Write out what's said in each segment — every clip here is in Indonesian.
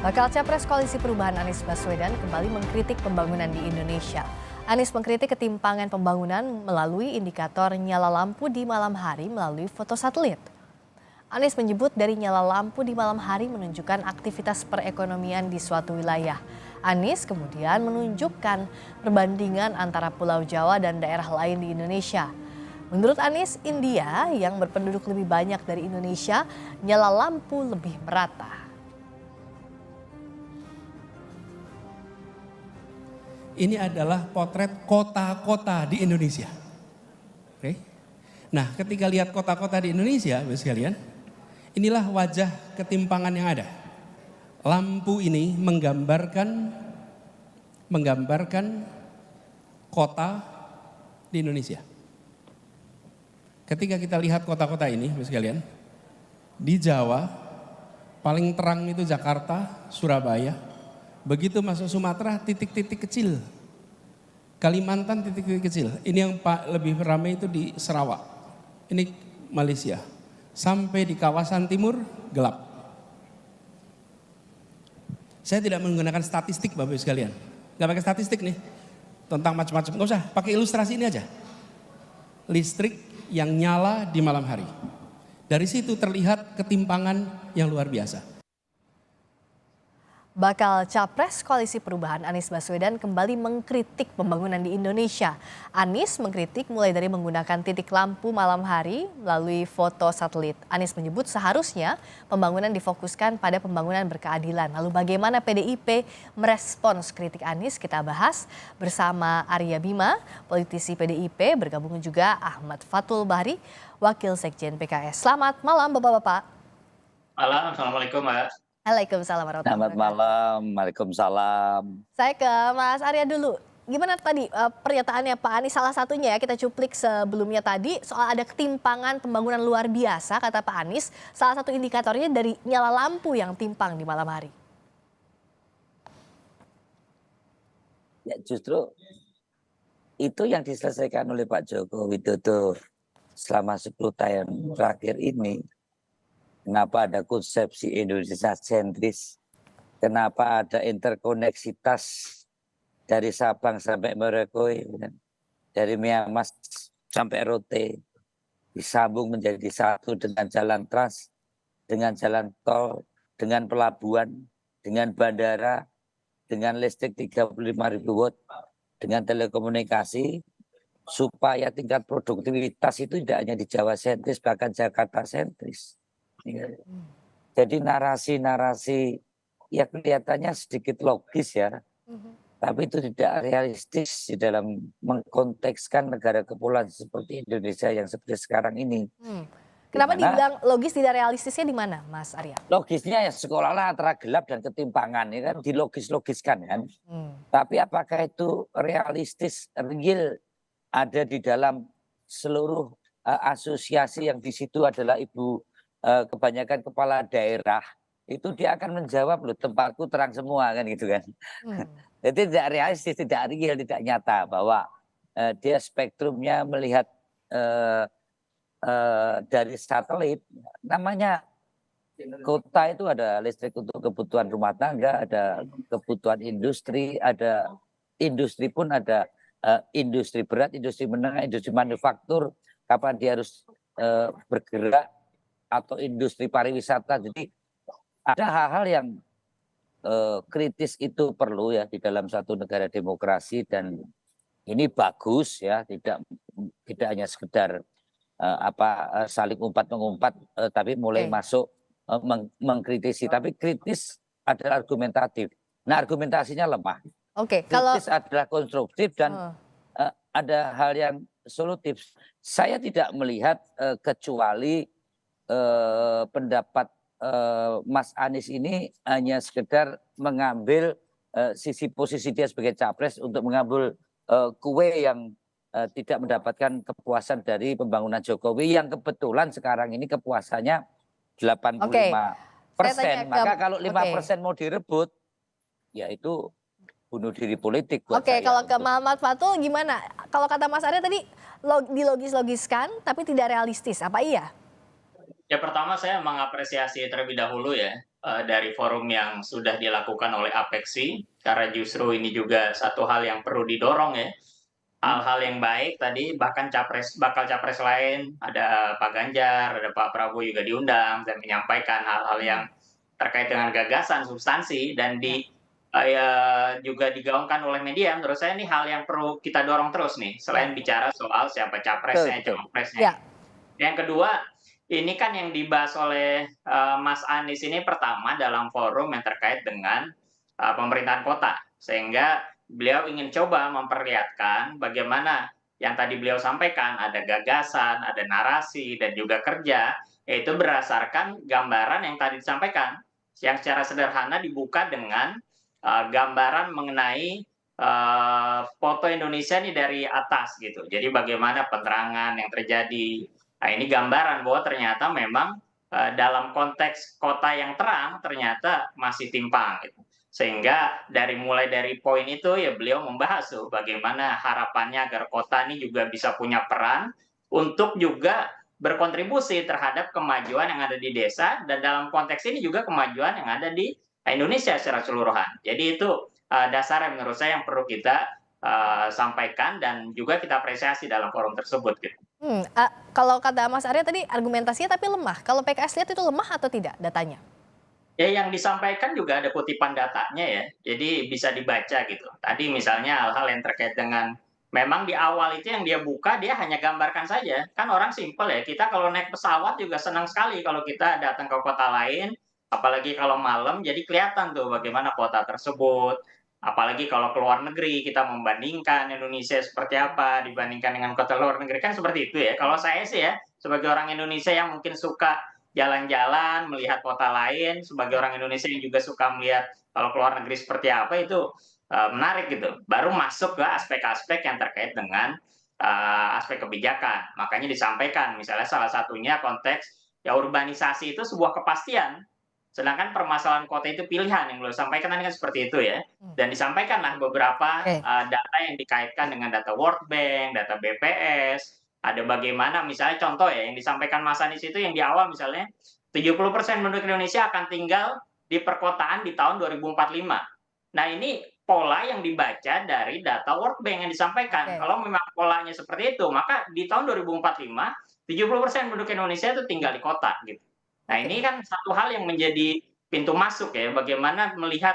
Bakal Capres Koalisi Perubahan Anies Baswedan kembali mengkritik pembangunan di Indonesia. Anies mengkritik ketimpangan pembangunan melalui indikator nyala lampu di malam hari melalui foto satelit. Anies menyebut dari nyala lampu di malam hari menunjukkan aktivitas perekonomian di suatu wilayah. Anies kemudian menunjukkan perbandingan antara Pulau Jawa dan daerah lain di Indonesia. Menurut Anies, India yang berpenduduk lebih banyak dari Indonesia, nyala lampu lebih merata. Ini adalah potret kota-kota di Indonesia. Oke. Nah, ketika lihat kota-kota di Indonesia, Bapak sekalian, inilah wajah ketimpangan yang ada. Lampu ini menggambarkan kota di Indonesia. Ketika kita lihat kota-kota ini, Bapak sekalian, di Jawa paling terang itu Jakarta, Surabaya. Begitu masuk Sumatera, titik-titik kecil. Kalimantan, titik-titik kecil. Ini yang lebih ramai itu di Sarawak. Ini Malaysia. Sampai di kawasan timur, gelap. Saya tidak menggunakan statistik Bapak Ibu sekalian. Gak pakai statistik nih. Tentang macam-macam. Gak usah, pakai ilustrasi ini aja. Listrik yang nyala di malam hari. Dari situ terlihat ketimpangan yang luar biasa. Bakal Capres Koalisi Perubahan Anies Baswedan kembali mengkritik pembangunan di Indonesia. Anies mengkritik mulai dari menggunakan titik lampu malam hari melalui foto satelit. Anies menyebut seharusnya pembangunan difokuskan pada pembangunan berkeadilan. Lalu bagaimana PDIP merespons kritik Anies? Kita bahas bersama Arya Bima, politisi PDIP, bergabung juga Ahmad Fathul Bahri, Wakil Sekjen PKS. Selamat malam Bapak-Bapak. Malam, Assalamualaikum Mbak. Waalaikumsalam warahmatullahi Selamat wabarakatuh. malam, Waalaikumsalam. Saya ke Mas Arya dulu. Gimana tadi pernyataannya Pak Anies, salah satunya ya kita cuplik sebelumnya tadi soal ada ketimpangan pembangunan luar biasa kata Pak Anies. Salah satu indikatornya dari nyala lampu yang timpang di malam hari. Ya justru itu yang diselesaikan oleh Pak Joko Widodo selama 10 tahun terakhir ini. Kenapa ada konsepsi Indonesia sentris? Kenapa ada interkoneksitas dari Sabang sampai Merauke, dari Miangas sampai Rote, disambung menjadi satu dengan jalan trans, dengan jalan tol, dengan pelabuhan, dengan bandara, dengan listrik 35.000 watt, dengan telekomunikasi, supaya tingkat produktivitas itu tidak hanya di Jawa sentris, bahkan Jakarta sentris. Jadi narasi-narasi ya kelihatannya sedikit logis ya, tapi itu tidak realistis di dalam mengkontekskan negara kepulauan seperti Indonesia yang seperti sekarang ini. Kenapa dibilang logis tidak realistisnya di mana, Mas Arya? Logisnya ya sekolah-olah antara gelap dan ketimpangan, ini kan dilogis-logiskan kan. Tapi apakah itu realistis, real ada di dalam seluruh asosiasi yang di situ adalah kebanyakan kepala daerah, itu dia akan menjawab loh tempatku terang semua kan gitu kan. Jadi tidak realistis, tidak real, tidak nyata bahwa dia spektrumnya melihat dari satelit. Namanya kota itu ada listrik untuk kebutuhan rumah tangga, ada kebutuhan industri, ada industri pun ada industri berat, industri menengah, industri manufaktur, kapan dia harus bergerak, atau industri pariwisata. Jadi ada hal-hal yang kritis itu perlu ya di dalam satu negara demokrasi, dan ini bagus ya, tidak hanya sekedar saling umpat-mengumpat, tapi mulai masuk mengkritisi, tapi kritis adalah argumentatif. Nah, argumentasinya lemah. Kritis adalah konstruktif dan ada hal yang solutif. Saya tidak melihat kecuali pendapat Mas Anies ini hanya sekedar mengambil sisi posisi dia sebagai capres untuk mengambil kue yang tidak mendapatkan kepuasan dari pembangunan Jokowi yang kebetulan sekarang ini kepuasannya 85%. Maka kalau 5% mau direbut, ya itu bunuh diri politik buat saya. Kalau ke Muhammad Fathul gimana? Kalau kata Mas Arya tadi dilogis-logiskan tapi tidak realistis, apa iya? Ya pertama saya mengapresiasi terlebih dahulu ya, dari forum yang sudah dilakukan oleh Apexi, karena justru ini juga satu hal yang perlu didorong ya. Hal-hal yang baik tadi bahkan bakal capres lain, ada Pak Ganjar, ada Pak Prabowo juga diundang dan menyampaikan hal-hal yang Hmm, terkait dengan gagasan, substansi dan ya, ya juga digaungkan oleh media. Menurut saya ini hal yang perlu kita dorong terus nih, ya, selain bicara soal siapa Betul, capresnya, betul. cawapresnya. ya. Yang kedua, ini kan yang dibahas oleh, Mas Anies ini pertama dalam forum yang terkait dengan, pemerintahan kota. Sehingga beliau ingin coba memperlihatkan bagaimana yang tadi beliau sampaikan, ada gagasan, ada narasi, dan juga kerja, yaitu berdasarkan gambaran yang tadi disampaikan. Yang secara sederhana dibuka dengan, gambaran mengenai, foto Indonesia nih dari atas gitu. Jadi bagaimana penerangan yang terjadi. Nah, ini gambaran bahwa ternyata memang, dalam konteks kota yang terang ternyata masih timpang gitu. Sehingga mulai dari poin itu ya beliau membahas tuh bagaimana harapannya agar kota ini juga bisa punya peran untuk juga berkontribusi terhadap kemajuan yang ada di desa dan dalam konteks ini juga kemajuan yang ada di Indonesia secara keseluruhan. Jadi itu, dasar yang menurut saya yang perlu kita, sampaikan dan juga kita apresiasi dalam forum tersebut gitu. Kalau kata Mas Arya tadi argumentasinya tapi lemah. Kalau PKS lihat itu lemah atau tidak datanya? Ya yang disampaikan juga ada kutipan datanya ya, jadi bisa dibaca gitu. Tadi misalnya hal-hal yang terkait dengan memang di awal itu yang dia buka, dia hanya gambarkan saja. Kan orang simpel ya, kita kalau naik pesawat juga senang sekali kalau kita datang ke kota lain, apalagi kalau malam, jadi kelihatan tuh bagaimana kota tersebut. Apalagi kalau ke luar negeri, kita membandingkan Indonesia seperti apa dibandingkan dengan kota luar negeri, kan seperti itu ya. Kalau saya sih ya, sebagai orang Indonesia yang mungkin suka jalan-jalan, melihat kota lain, sebagai Ya. orang Indonesia yang juga suka melihat kalau ke luar negeri seperti apa itu, menarik gitu. Baru masuk ke aspek-aspek yang terkait dengan, aspek kebijakan. Makanya disampaikan misalnya salah satunya konteks, ya urbanisasi itu sebuah kepastian, sedangkan permasalahan kota itu pilihan yang beliau sampaikan tadi kan seperti itu ya. Hmm, Dan disampaikanlah beberapa, oke. data yang dikaitkan dengan data World Bank, data BPS, ada bagaimana misalnya contoh ya yang disampaikan Mas Anies itu yang di awal misalnya 70% penduduk Indonesia akan tinggal di perkotaan di tahun 2045. Nah, ini pola yang dibaca dari data World Bank yang disampaikan. Oke. Kalau memang polanya seperti itu, maka di tahun 2045 70% penduduk Indonesia itu tinggal di kota gitu. Nah, ini Oke. kan satu hal yang menjadi pintu masuk ya bagaimana melihat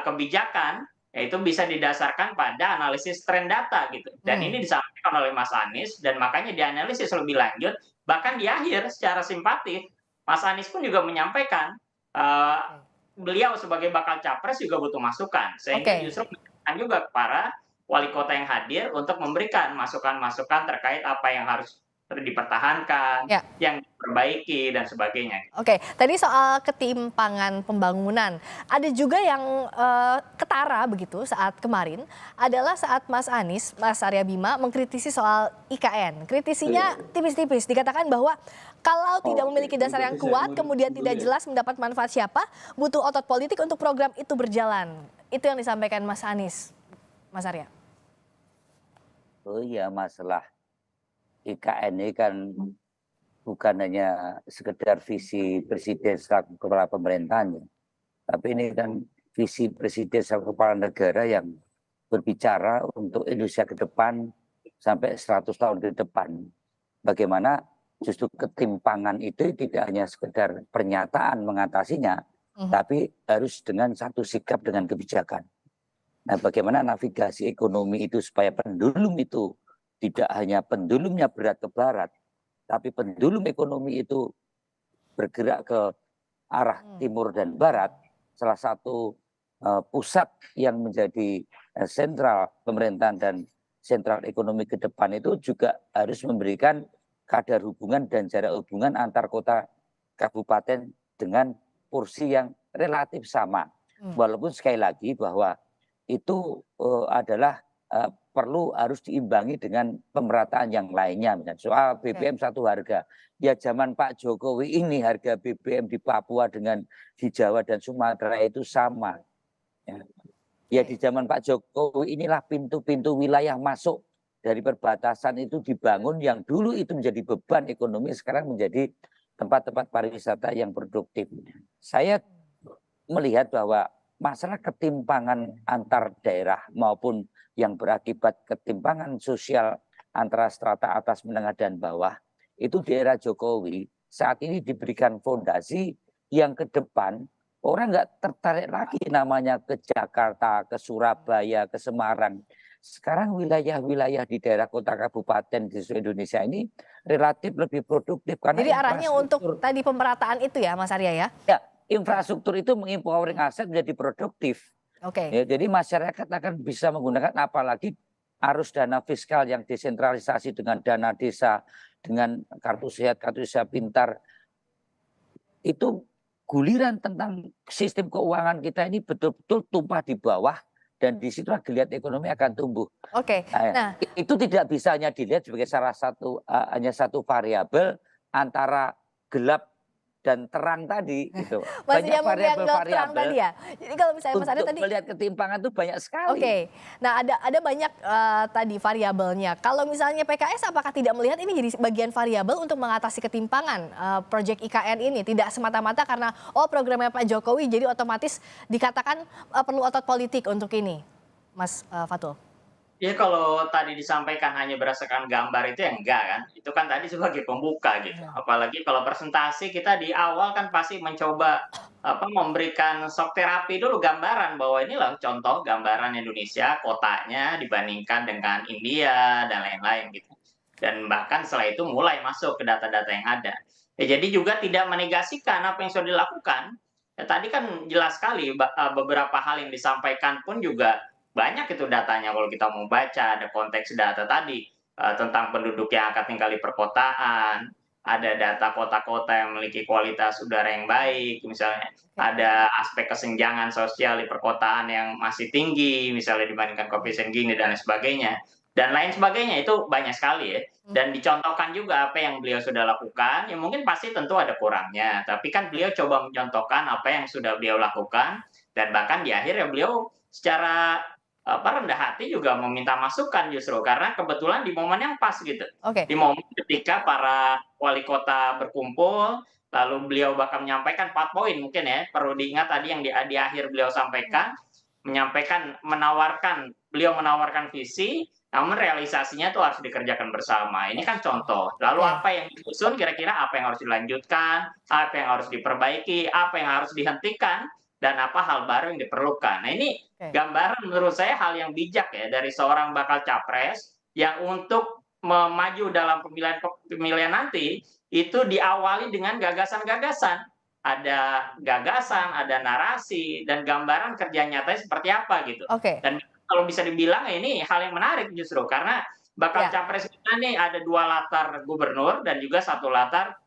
kebijakan yaitu bisa didasarkan pada analisis tren data gitu. Dan Hmm, ini disampaikan oleh Mas Anies dan makanya dianalisis lebih lanjut, bahkan di akhir secara simpatis Mas Anies pun juga menyampaikan eh, oke. beliau sebagai bakal capres juga butuh masukan, sehingga Oke. justru menyampaikan juga ke para wali kota yang hadir untuk memberikan masukan-masukan terkait apa yang harus dipertahankan, Ya. yang diperbaiki dan sebagainya. Oke, tadi soal ketimpangan pembangunan, ada juga yang ketara begitu saat kemarin adalah saat Mas Anies, Mas Arya Bima mengkritisi soal IKN. Kritisinya tipis-tipis, dikatakan bahwa kalau tidak memiliki dasar yang kuat, kemudian tidak jelas mendapat manfaat siapa, butuh otot politik untuk program itu berjalan. Itu yang disampaikan Mas Anies, Mas Arya. Oh iya, masalah IKN ini kan bukan hanya sekedar visi presiden selaku kepala pemerintahan, tapi ini kan visi presiden selaku kepala negara yang berbicara untuk Indonesia ke depan sampai 100 tahun ke depan. Bagaimana justru ketimpangan itu tidak hanya sekedar pernyataan mengatasinya, Mhm. tapi harus dengan satu sikap dengan kebijakan. Nah, bagaimana navigasi ekonomi itu supaya pendulum itu tidak hanya pendulumnya berat ke barat, tapi pendulum ekonomi itu bergerak ke arah Hmm. timur dan barat. Salah satu pusat yang menjadi sentral pemerintahan dan sentral ekonomi ke depan itu juga harus memberikan kadar hubungan dan jarak hubungan antar kota kabupaten dengan porsi yang relatif sama. Hmm. Walaupun sekali lagi bahwa itu adalah perlu harus diimbangi dengan pemerataan yang lainnya. Misalnya soal Oke. BBM satu harga. Ya zaman Pak Jokowi ini harga BBM di Papua dengan di Jawa dan Sumatera itu sama. Ya di zaman Pak Jokowi inilah pintu-pintu wilayah masuk dari perbatasan itu dibangun yang dulu itu menjadi beban ekonomi sekarang menjadi tempat-tempat pariwisata yang produktif. Saya melihat bahwa masalah ketimpangan antar daerah maupun yang berakibat ketimpangan sosial antara strata atas, menengah, dan bawah, itu di era Jokowi saat ini diberikan fondasi yang ke depan orang nggak tertarik lagi namanya ke Jakarta, ke Surabaya, ke Semarang. Sekarang wilayah-wilayah di daerah kota kabupaten di seluruh Indonesia ini relatif lebih produktif karena Jadi arahnya untuk infrastruktur. tadi pemerataan itu ya Mas Arya ya? Ya, infrastruktur itu mengempowering aset menjadi produktif. Oke. Ya, jadi masyarakat akan bisa menggunakan, apalagi arus dana fiskal yang desentralisasi dengan dana desa, dengan kartu sehat, kartu Indonesia Pintar. Itu guliran tentang sistem keuangan kita ini betul-betul tumpah di bawah, dan disitulah geliat ekonomi akan tumbuh. Oke. Nah, Itu tidak bisa hanya dilihat sebagai salah satu hanya satu variabel antara gelap dan terang tadi, gitu. masih Banyak nyambung yang terang variabel-variabel tadi ya. Jadi kalau misalnya Mas Arya untuk tadi melihat ketimpangan itu banyak sekali. Oke, nah ada banyak tadi variabelnya. Kalau misalnya PKS apakah tidak melihat ini jadi bagian variabel untuk mengatasi ketimpangan proyek IKN ini? Tidak semata-mata karena programnya Pak Jokowi jadi otomatis dikatakan perlu otot politik untuk ini, Mas Fatul. Ya kalau tadi disampaikan hanya berdasarkan gambar itu ya enggak kan, itu kan tadi sebagai pembuka gitu. Apalagi kalau presentasi kita di awal kan pasti mencoba memberikan shock terapi dulu, gambaran bahwa ini loh contoh gambaran Indonesia kotanya dibandingkan dengan India dan lain-lain gitu. Dan bahkan setelah itu mulai masuk ke data-data yang ada. Ya, jadi juga tidak menegasikan apa yang sudah dilakukan. Ya, tadi kan jelas sekali beberapa hal yang disampaikan pun juga banyak itu datanya kalau kita mau baca, ada konteks data tadi tentang penduduk yang akan tinggal di perkotaan, ada data kota-kota yang memiliki kualitas udara yang baik, misalnya ada aspek kesenjangan sosial di perkotaan yang masih tinggi, misalnya dibandingkan koefisien Gini dan lain sebagainya, dan lain sebagainya, itu banyak sekali ya. Dan dicontohkan juga apa yang beliau sudah lakukan, ya mungkin pasti tentu ada kurangnya, tapi kan beliau coba mencontohkan apa yang sudah beliau lakukan, dan bahkan di akhir ya beliau secara rendah hati juga meminta masukan justru karena kebetulan di momen yang pas gitu. Oke. Di momen ketika para wali kota berkumpul, lalu beliau bakal menyampaikan 4 poin mungkin ya, perlu diingat tadi yang di akhir beliau sampaikan, beliau menawarkan visi, namun realisasinya itu harus dikerjakan bersama. Ini kan contoh. Lalu apa yang disusun, kira-kira apa yang harus dilanjutkan, apa yang harus diperbaiki, apa yang harus dihentikan, dan apa hal baru yang diperlukan. Nah ini gambaran menurut saya hal yang bijak ya dari seorang bakal capres yang untuk maju dalam pemilihan nanti itu diawali dengan gagasan-gagasan. Ada gagasan, ada narasi, dan gambaran kerja nyatanya seperti apa gitu. Dan kalau bisa dibilang ini hal yang menarik justru karena bakal capres kita nih ada 2 latar gubernur dan juga 1 latar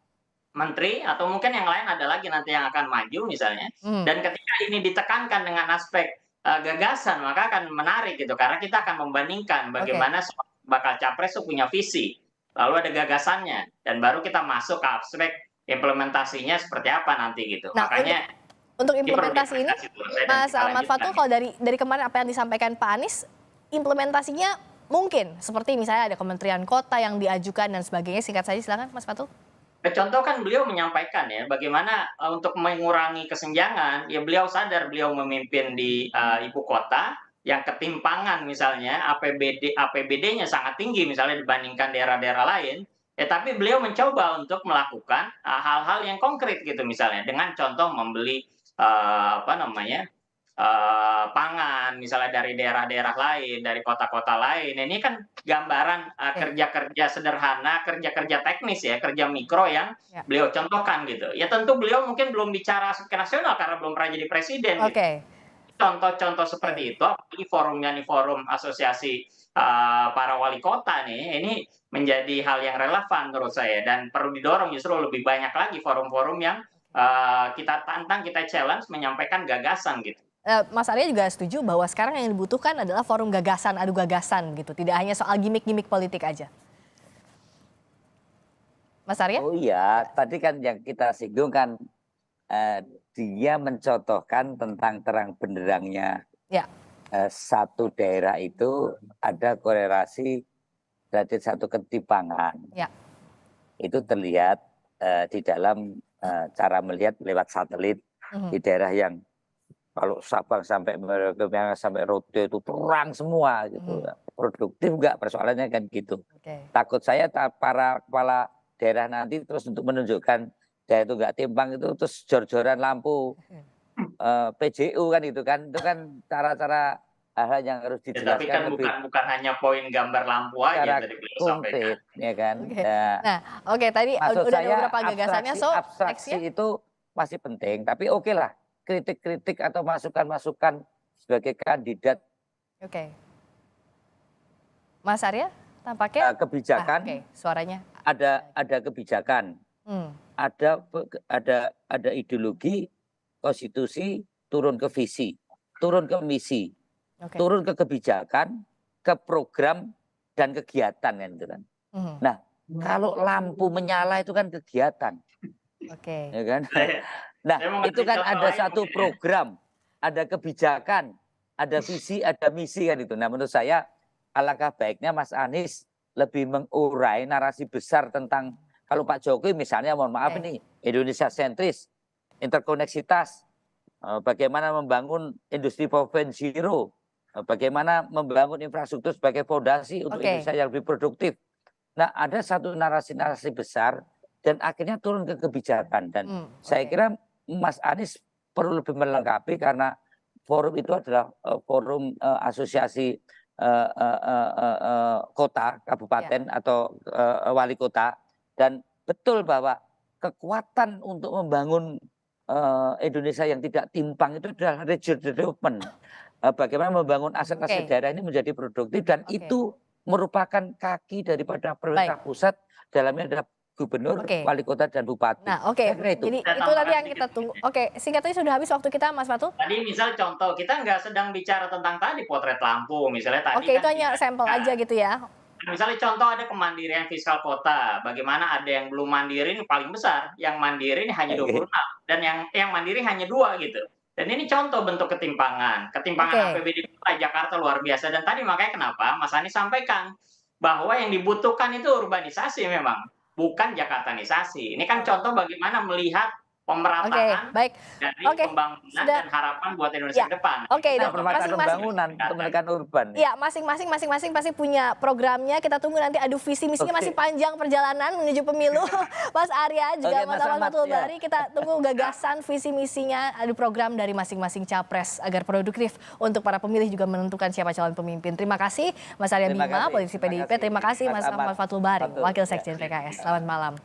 menteri, atau mungkin yang lain ada lagi nanti yang akan maju misalnya. Dan ketika ini ditekankan dengan aspek gagasan, maka akan menarik gitu karena kita akan membandingkan bagaimana bakal capres itu punya visi, lalu ada gagasannya, dan baru kita masuk ke aspek implementasinya seperti apa nanti gitu. Nah, makanya untuk implementasi ini, Mas Ahmad Fatul, kalau dari kemarin apa yang disampaikan Pak Anies, implementasinya mungkin seperti misalnya ada Kementerian Kota yang diajukan dan sebagainya. Singkat saja silakan Mas Fatul. Contoh kan beliau menyampaikan ya bagaimana untuk mengurangi kesenjangan, ya beliau sadar beliau memimpin di ibu kota yang ketimpangan misalnya APBD-nya sangat tinggi misalnya dibandingkan daerah-daerah lain, ya tapi beliau mencoba untuk melakukan hal-hal yang konkret gitu misalnya dengan contoh membeli pangan misalnya dari daerah-daerah lain, dari kota-kota lain. Ini kan gambaran kerja-kerja sederhana, kerja-kerja teknis ya, kerja mikro yang beliau contohkan gitu. Ya tentu beliau mungkin belum bicara ke nasional karena belum pernah jadi presiden. Gitu. Contoh-contoh seperti itu, apalagi forumnya nih forum asosiasi para wali kota nih, ini menjadi hal yang relevan menurut saya dan perlu didorong justru lebih banyak lagi forum-forum yang kita tantang, kita challenge menyampaikan gagasan gitu. Mas Arya juga setuju bahwa sekarang yang dibutuhkan adalah forum gagasan, adu gagasan gitu. Tidak hanya soal gimmick-gimmick politik aja. Mas Arya? Oh iya, tadi kan yang kita singgung kan dia mencontohkan tentang terang benderangnya satu daerah itu ada korelasi dari satu ketimpangan. Itu terlihat di dalam cara melihat lewat satelit di daerah yang kalau Sabang sampai Merauke sampai Rote itu terang semua gitu. Produktif nggak persoalannya kan gitu. Takut saya para kepala daerah nanti terus untuk menunjukkan daerah itu nggak timpang itu terus jor-joran lampu PJU kan itu kan cara-cara hal yang harus Ya, tapi kan dijelaskan lebih bukan hanya poin gambar lampu secara aja tadi beliau sampaikan. konkret ya kan. Nah, tadi Maksud udah ada saya beberapa gagasannya, so abstraksi nextnya. itu masih penting, tapi oke lah kritik-kritik atau masukan-masukan sebagai kandidat Oke. Mas Arya, tampaknya kebijakan oke, suaranya. ada kebijakan, ada ideologi, konstitusi, turun ke visi, turun ke misi, turun ke kebijakan, ke program dan kegiatan kan itu kan. Nah, kalau lampu menyala itu kan kegiatan. Ya kan? Nah, itu kan ada satu program, ada kebijakan, ada visi, ada misi kan itu. Nah, menurut saya alangkah baiknya Mas Anies lebih mengurai narasi besar tentang kalau Pak Jokowi misalnya mohon maaf ini Indonesia sentris, interkoneksitas, bagaimana membangun industri 4.0, bagaimana membangun infrastruktur sebagai fondasi untuk Indonesia yang lebih produktif. Nah, ada satu narasi-narasi besar dan akhirnya turun ke kebijakan dan saya kira Mas Anies perlu lebih melengkapi karena forum itu adalah forum asosiasi kota, kabupaten atau wali kota dan betul bahwa kekuatan untuk membangun Indonesia yang tidak timpang itu adalah regional development. Bagaimana membangun aset-aset daerah ini menjadi produktif dan itu merupakan kaki daripada pemerintah pusat dalamnya adalah gubernur, wali kota dan bupati. Nah, jadi itu tadi yang kita tunggu. Singkatnya sudah habis waktu kita, Mas Fatul. Tadi misal contoh, kita nggak sedang bicara tentang tadi potret lampu, misalnya tadi. Itu hanya sampel aja gitu ya. Misalnya contoh ada kemandirian fiskal kota, bagaimana ada yang belum mandiri ini paling besar, yang mandiri ini hanya 26 dan yang mandiri hanya 2 gitu. Dan ini contoh bentuk ketimpangan APBD Jakarta luar biasa dan tadi makanya kenapa Mas Anies sampaikan bahwa yang dibutuhkan itu urbanisasi memang, bukan Jakartanisasi. Ini kan contoh bagaimana melihat pemerataan dari pembangunan dan harapan buat Indonesia ke depan. Pemerataan pembangunan untuk menekan urban. Iya, masing-masing pasti punya programnya. Kita tunggu nanti adu visi misinya masih panjang perjalanan menuju pemilu. Mas Arya juga Mas Fatul Bari, kita tunggu gagasan visi misinya, adu program dari masing-masing capres agar produktif untuk para pemilih juga menentukan siapa calon pemimpin. Terima kasih Mas Arya Bima, politisi PDIP. Terima kasih Mas Fatul Bari, Wakil Sekjen PKS. Selamat malam.